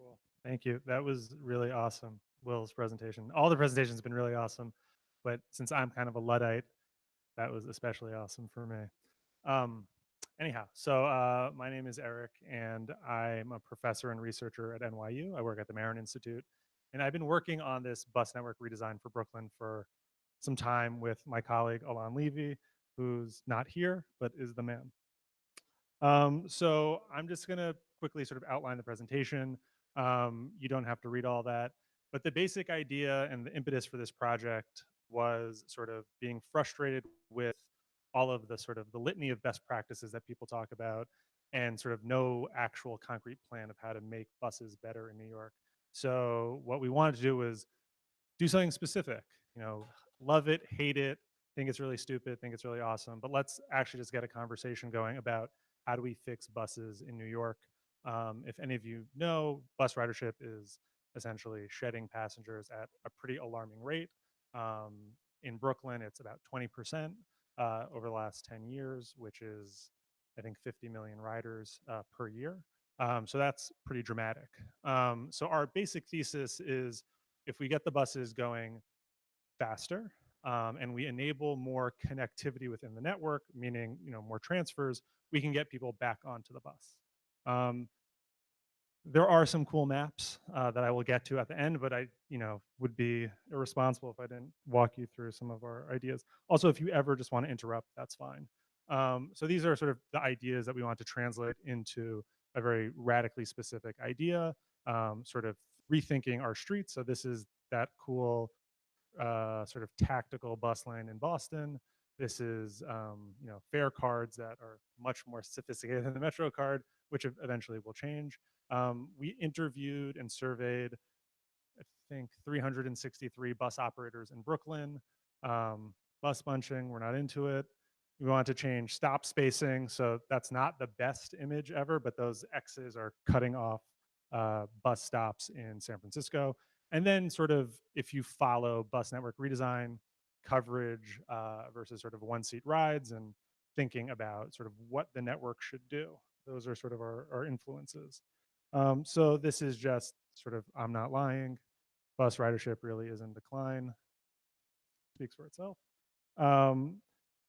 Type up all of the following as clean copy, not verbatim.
Cool. Thank you. That was really awesome, Will's presentation. All the presentations have been really awesome, but since I'm kind of a Luddite, that was especially awesome for me. Um, anyhow, so my name is Eric, and I'm a professor and researcher at NYU. I work at the Marin Institute, and I've been working on this bus network redesign for Brooklyn for some time with my colleague Alon Levy, who's not here but is the man. So I'm just going to quickly sort of outline the presentation. You don't have to read all that, but the basic idea and the impetus for this project was sort of being frustrated with all of the sort of the litany of best practices that people talk about and sort of no actual concrete plan of how to make buses better in New York. So what we wanted to do was do something specific, you know, love it, hate it, think it's really stupid, think it's really awesome, but let's actually just get a conversation going about how do we fix buses in New York. If any of you know, bus ridership is essentially shedding passengers at a pretty alarming rate. Um, in Brooklyn, it's about 20% over the last 10 years, which is, I think, 50 million riders per year. So that's pretty dramatic. So our basic thesis is if we get the buses going faster and we enable more connectivity within the network, meaning more transfers, we can get people back onto the bus. Um, there are some cool maps that I will get to at the end, but I would be irresponsible if I didn't walk you through some of our ideas. Also, if you ever just want to interrupt, that's fine. So these are sort of the ideas that we want to translate into a very radically specific idea, sort of rethinking our streets. So this is that cool sort of tactical bus lane in Boston. This is fare cards that are much more sophisticated than the Metro card, which eventually will change. We interviewed and surveyed, I think, 363 bus operators in Brooklyn. Bus bunching, we're not into it. We want to change stop spacing, so that's not the best image ever, but those X's are cutting off bus stops in San Francisco. And then sort of if you follow bus network redesign, coverage versus sort of one-seat rides and thinking about sort of what the network should do. Those are sort of our influences. So this is just sort of, I'm not lying. Bus ridership really is in decline. Speaks for itself. Um,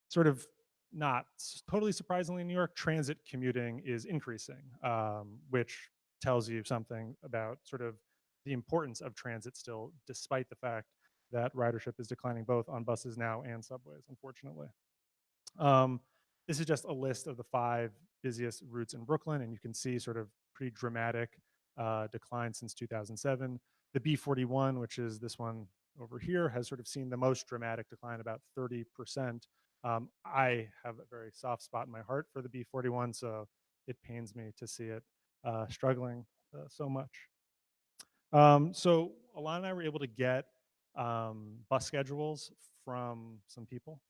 Sort of not totally surprisingly in New York, transit commuting is increasing, which tells you something about sort of the importance of transit still, despite the fact that ridership is declining both on buses now and subways, unfortunately. Um, this is just a list of the 5 busiest routes in Brooklyn, and you can see sort of pretty dramatic decline since 2007. The B41, which is this one over here, has sort of seen the most dramatic decline, about 30%. I have a very soft spot in my heart for the B41, so it pains me to see it struggling so much. So Alana and I were able to get bus schedules from some people.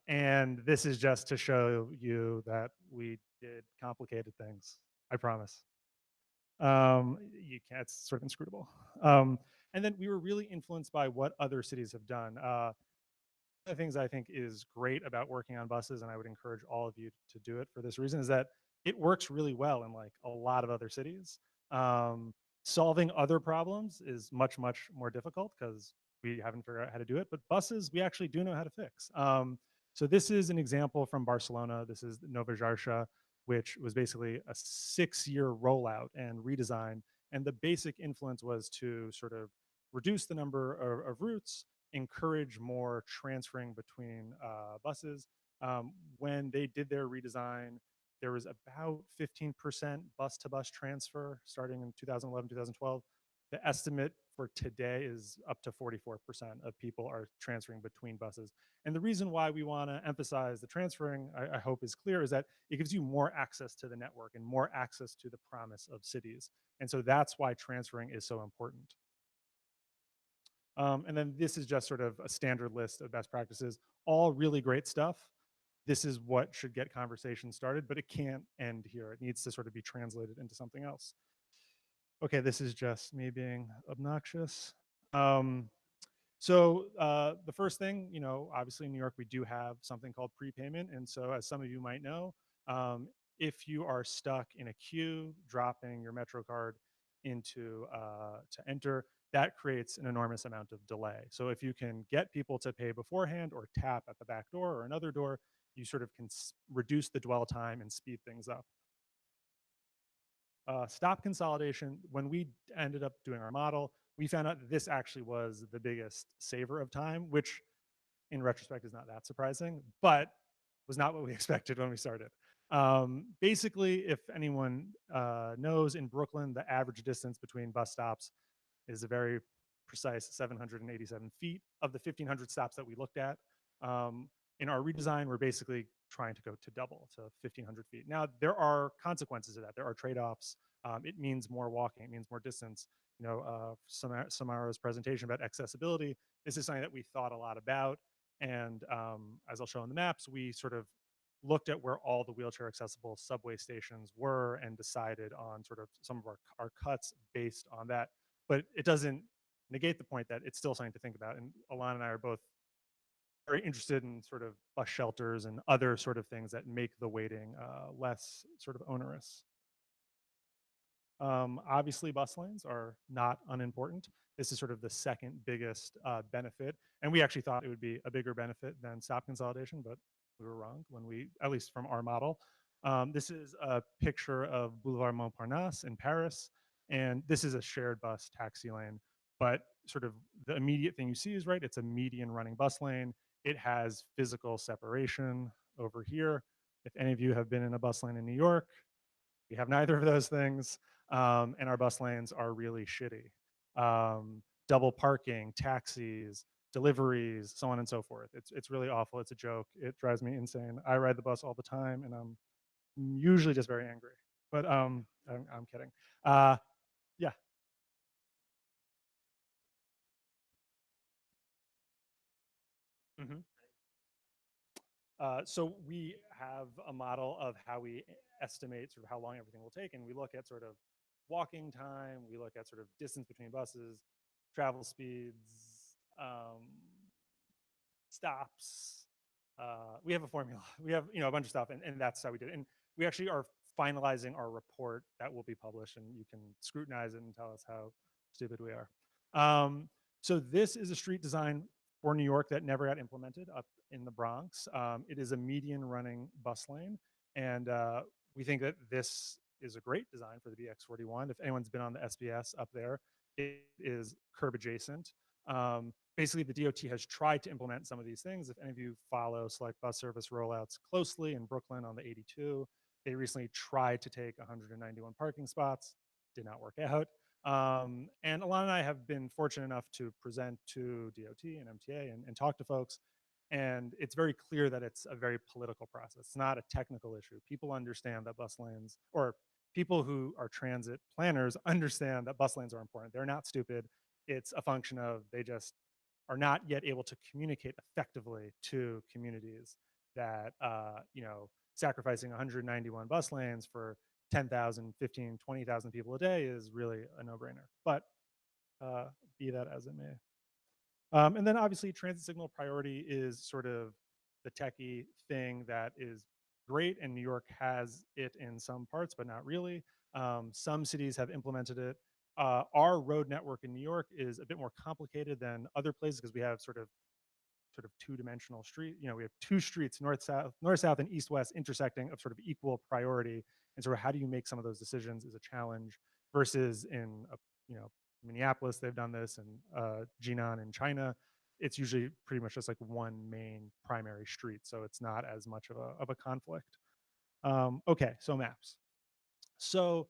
And this is just to show you that we did complicated things, I promise. You can't, it's sort of inscrutable. And then we were really influenced by what other cities have done. One of the things I think is great about working on buses, and I would encourage all of you to do it for this reason, is that it works really well in like a lot of other cities. Solving other problems is much, much more difficult because we haven't figured out how to do it. But buses, we actually do know how to fix. So this is an example from Barcelona. This is Nova Xarxa, which was basically a 6-year rollout and redesign. And the basic influence was to sort of reduce the number of routes, encourage more transferring between buses. When they did their redesign, there was about 15% bus to bus transfer starting in 2011, 2012. The estimate for today is up to 44% of people are transferring between buses. And the reason why we want to emphasize the transferring, I hope is clear, is that it gives you more access to the network and more access to the promise of cities. And so that's why transferring is so important. And then this is just sort of a standard list of best practices, all really great stuff. This is what should get conversation started, but it can't end here. It needs to sort of be translated into something else. Okay, this is just me being obnoxious. The first thing, obviously in New York, we do have something called prepayment. And so as some of you might know, if you are stuck in a queue, dropping your Metro card, to enter, that creates an enormous amount of delay. So if you can get people to pay beforehand or tap at the back door or another door, you sort of can reduce the dwell time and speed things up. Stop consolidation, when we ended up doing our model, we found out that this actually was the biggest saver of time, which in retrospect is not that surprising, but was not what we expected when we started. Basically, if anyone knows, in Brooklyn, the average distance between bus stops is a very precise 787 feet. Of the 1,500 stops that we looked at, in our redesign, we're basically trying to go to double, to 1,500 feet. Now, there are consequences to that. There are trade-offs. It means more walking. It means more distance. You know, Samara's presentation about accessibility, this is something that we thought a lot about. And as I'll show in the maps, we sort of looked at where all the wheelchair accessible subway stations were and decided on sort of some of our cuts based on that. But it doesn't negate the point that it's still something to think about. And Alana and I are both very interested in sort of bus shelters and other sort of things that make the waiting less sort of onerous. Obviously, bus lanes are not unimportant. This is sort of the second biggest benefit. And we actually thought it would be a bigger benefit than stop consolidation, but we were wrong when we, at least from our model. This is a picture of Boulevard Montparnasse in Paris. And this is a shared bus taxi lane. But sort of the immediate thing you see is, right, it's a median running bus lane. It has physical separation over here. If any of you have been in a bus lane in New York, we have neither of those things, and our bus lanes are really shitty. Double parking, taxis, deliveries, so on and so forth. It's really awful. It's a joke. It drives me insane. I ride the bus all the time, and I'm usually just very angry. But I'm kidding. Yeah. Mhm. So we have a model of how we estimate sort of how long everything will take, and we look at sort of walking time, we look at sort of distance between buses, travel speeds, stops. We have a formula. We have a bunch of stuff, and that's how we did it. And we actually are finalizing our report that will be published, and you can scrutinize it and tell us how stupid we are. So this is a street design for New York that never got implemented up in the Bronx. It is a median running bus lane, and we think that this is a great design for the BX41. If anyone's been on the SBS up there, it is curb adjacent. Basically, the DOT has tried to implement some of these things. If any of you follow select bus service rollouts closely in Brooklyn on the 82, they recently tried to take 191 parking spots, did not work out. And Alana and I have been fortunate enough to present to DOT and MTA and talk to folks. And it's very clear that it's a very political process. It's not a technical issue. People understand that bus lanes, or people who are transit planners understand that bus lanes are important. They're not stupid. It's a function of they just are not yet able to communicate effectively to communities that sacrificing 191 bus lanes for 10,000, 15, 20,000 people a day is really a no-brainer. But uh, be that as it may. And then obviously transit signal priority is sort of the techie thing that is great, and New York has it in some parts, but not really. Some cities have implemented it. Our road network in New York is a bit more complicated than other places because we have sort of two-dimensional street. We have two streets, north, south, and east, west, intersecting of sort of equal priority. And sort of how do you make some of those decisions is a challenge versus in Minneapolis, they've done this, and Jinan in China, it's usually pretty much just like one main primary street, so it's not as much of a conflict. Okay, so maps. So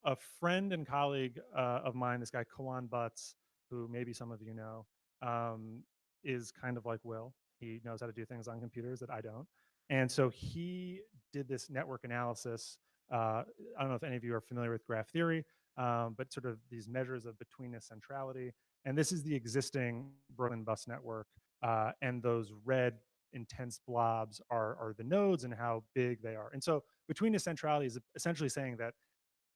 a friend and colleague of mine, this guy Kawan Butts, who maybe some of you know, um, is kind of like Will. He knows how to do things on computers that I don't. And so he did this network analysis. I don't know if any of you are familiar with graph theory, but sort of these measures of betweenness centrality. And this is the existing Brooklyn bus network. And those red intense blobs are the nodes and how big they are. And so betweenness centrality is essentially saying that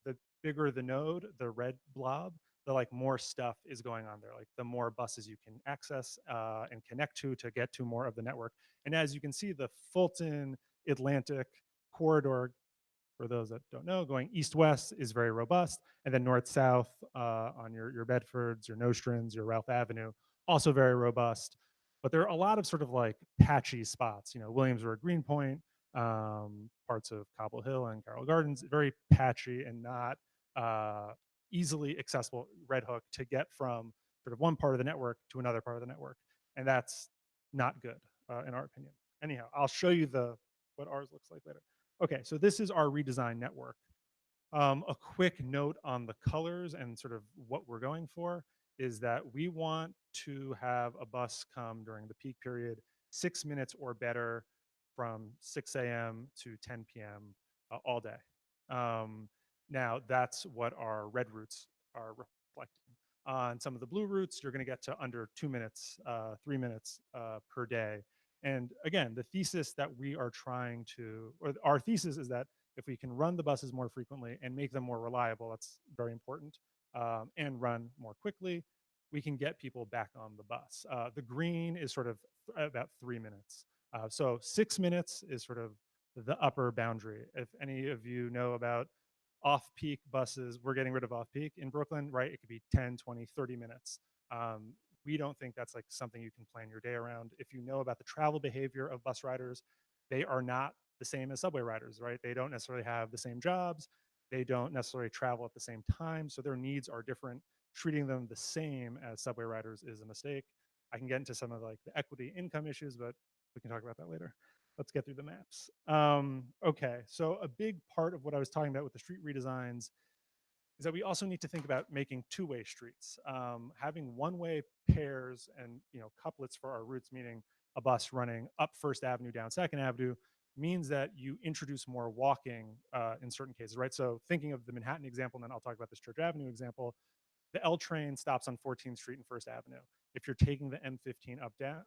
the bigger the node, the red blob, the like more stuff is going on there. Like the more buses you can access and connect to get to more of the network. And as you can see, the Fulton Atlantic corridor for those that don't know, going east-west is very robust, and then north-south on your Bedfords, your Nostrands, your Ralph Avenue, also very robust. But there are a lot of sort of like patchy spots, Williamsburg, Greenpoint, parts of Cobble Hill and Carroll Gardens, very patchy and not uh, easily accessible Red Hook to get from sort of one part of the network to another part of the network. And that's not good in our opinion. Anyhow, I'll show you what ours looks like later. Okay, so this is our redesign network. A quick note on the colors and sort of what we're going for is that we want to have a bus come during the peak period 6 minutes or better from 6 a.m. to 10 p.m. All day. Now, that's what our red routes are reflecting. On some of the blue routes, you're going to get to under 2 minutes, 3 minutes per day. And again, the thesis that we are trying to, or our thesis is that if we can run the buses more frequently and make them more reliable, that's very important, and run more quickly, we can get people back on the bus. The green is sort of about 3 minutes. So 6 minutes is sort of the upper boundary. If any of you know about off-peak buses, we're getting rid of off-peak in Brooklyn, right? It could be 10, 20, 30 minutes. We don't think that's like something you can plan your day around. If you know about the travel behavior of bus riders, they are not the same as subway riders, right? They don't necessarily have the same jobs. They don't necessarily travel at the same time. So their needs are different. Treating them the same as subway riders is a mistake. I can get into some of like the equity income issues, but we can talk about that later. Let's get through the maps. Okay, so a big part of what I was talking about with the street redesigns is that we also need to think about making two-way streets. Having one-way pairs and couplets for our routes, meaning a bus running up First Avenue, down Second Avenue, means that you introduce more walking in certain cases, right? So thinking of the Manhattan example, and then I'll talk about this Church Avenue example, the L train stops on 14th Street and First Avenue. If you're taking the M15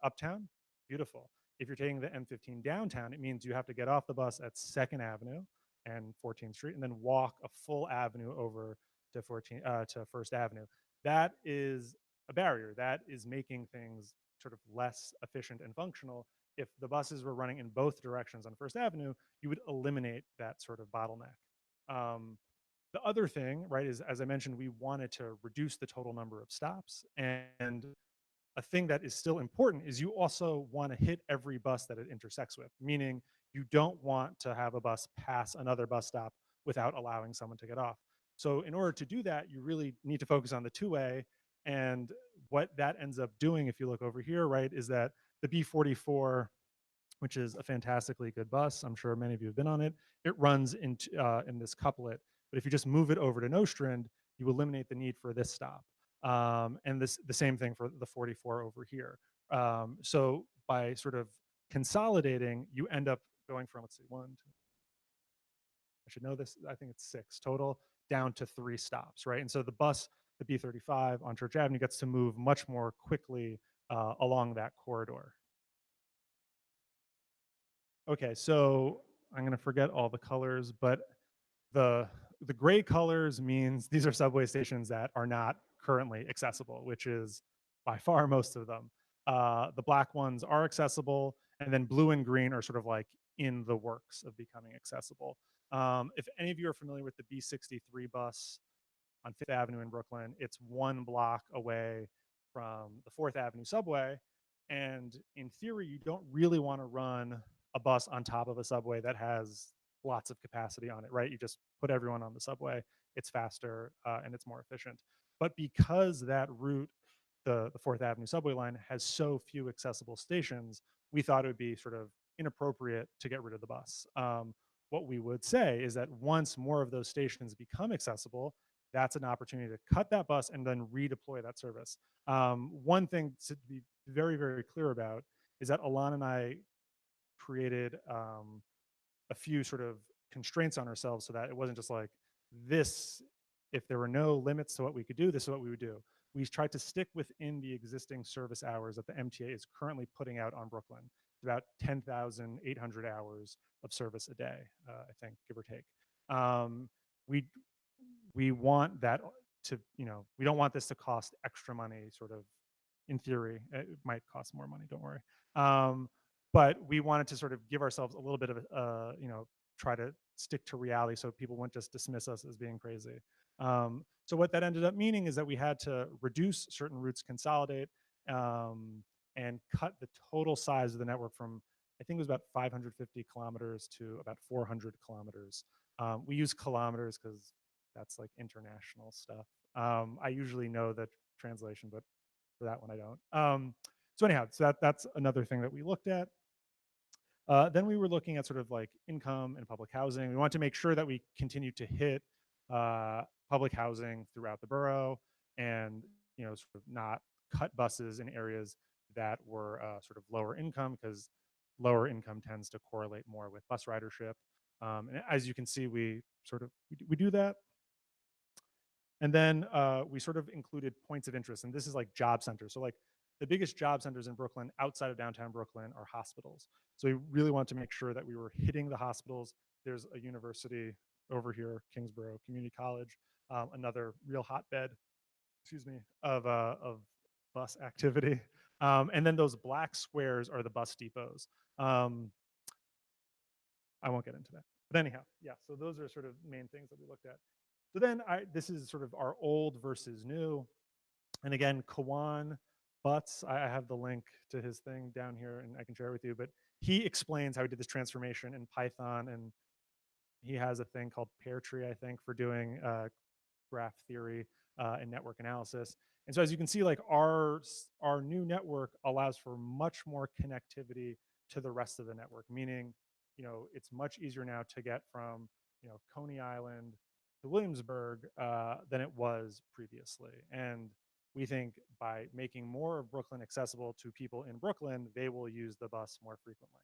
uptown, beautiful. If you're taking the M15 downtown, it means you have to get off the bus at Second Avenue and 14th Street, and then walk a full avenue over to First Avenue. That is a barrier. That is making things sort of less efficient and functional. If the buses were running in both directions on First Avenue, you would eliminate that sort of bottleneck. The other thing, right, is as I mentioned, we wanted to reduce the total number of stops. And a thing that is still important is you also want to hit every bus that it intersects with, meaning you don't want to have a bus pass another bus stop without allowing someone to get off. So in order to do that, you really need to focus on the two-way. And what that ends up doing, if you look over here, right, is that the B44, which is a fantastically good bus. I'm sure many of you have been on it. It runs in this couplet, but if you just move it over to Nostrand, you eliminate the need for this stop. And the same thing for the 44 over here. So by sort of consolidating, you end up going from, let's see, one, two, I should know this, I think it's six total, down to 3 stops, right? And so the bus, the B35 on Church Avenue, gets to move much more quickly along that corridor. Okay, so I'm gonna forget all the colors, but the the gray colors means these are subway stations that are not currently accessible, which is by far most of them. The black ones are accessible, and then blue and green are sort of like in the works of becoming accessible. If any of you are familiar with the B63 bus on Fifth Avenue in Brooklyn, it's 1 block away from the Fourth Avenue subway. And in theory, you don't really want to run a bus on top of a subway that has lots of capacity on it, right? You just put everyone on the subway. It's faster and it's more efficient. But because that route, the Fourth Avenue subway line, has so few accessible stations, we thought it would be sort of inappropriate to get rid of the bus. What we would say is that once more of those stations become accessible, that's an opportunity to cut that bus and then redeploy that service. One thing to be very, very clear about is that Alon and I created a few sort of constraints on ourselves so that it wasn't just like this, if there were no limits to what we could do, this is what we would do. We tried to stick within the existing service hours that the MTA is currently putting out on Brooklyn. It's about 10,800 hours of service a day, I think, give or take. We we want that to, we don't want this to cost extra money, sort of, in theory. It might cost more money, don't worry. But we wanted to sort of give ourselves a little bit of, try to stick to reality so people wouldn't just dismiss us as being crazy. So what that ended up meaning is that we had to reduce certain routes, consolidate, and cut the total size of the network from, I think it was about 550 kilometers to about 400 kilometers. We use kilometers because that's like international stuff. I usually know the translation, but for that one I don't. So anyhow, so that's another thing that we looked at. Then we were looking at sort of like income and public housing. We wanted to make sure that we continued to hit public housing throughout the borough, and sort of not cut buses in areas that were sort of lower income, because lower income tends to correlate more with bus ridership. And as you can see, we do that. And then we sort of included points of interest, and this is like job centers. So like the biggest job centers in Brooklyn outside of downtown Brooklyn are hospitals. So we really want to make sure that we were hitting the hospitals. There's a university over here, Kingsborough Community College, another real hotbed, excuse me, of bus activity. And then those black squares are the bus depots. I won't get into that. But anyhow, yeah, so those are sort of main things that we looked at. So then this is sort of our old versus new. And again, Kawan Butts, I have the link to his thing down here and I can share it with you, but he explains how he did this transformation in Python, and he has a thing called Pear Tree, I think, for doing graph theory and network analysis. And so as you can see, like our new network allows for much more connectivity to the rest of the network, meaning, it's much easier now to get from, Coney Island to Williamsburg than it was previously. And we think by making more of Brooklyn accessible to people in Brooklyn, they will use the bus more frequently.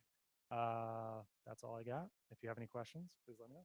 That's all I got. If you have any questions, please let me know.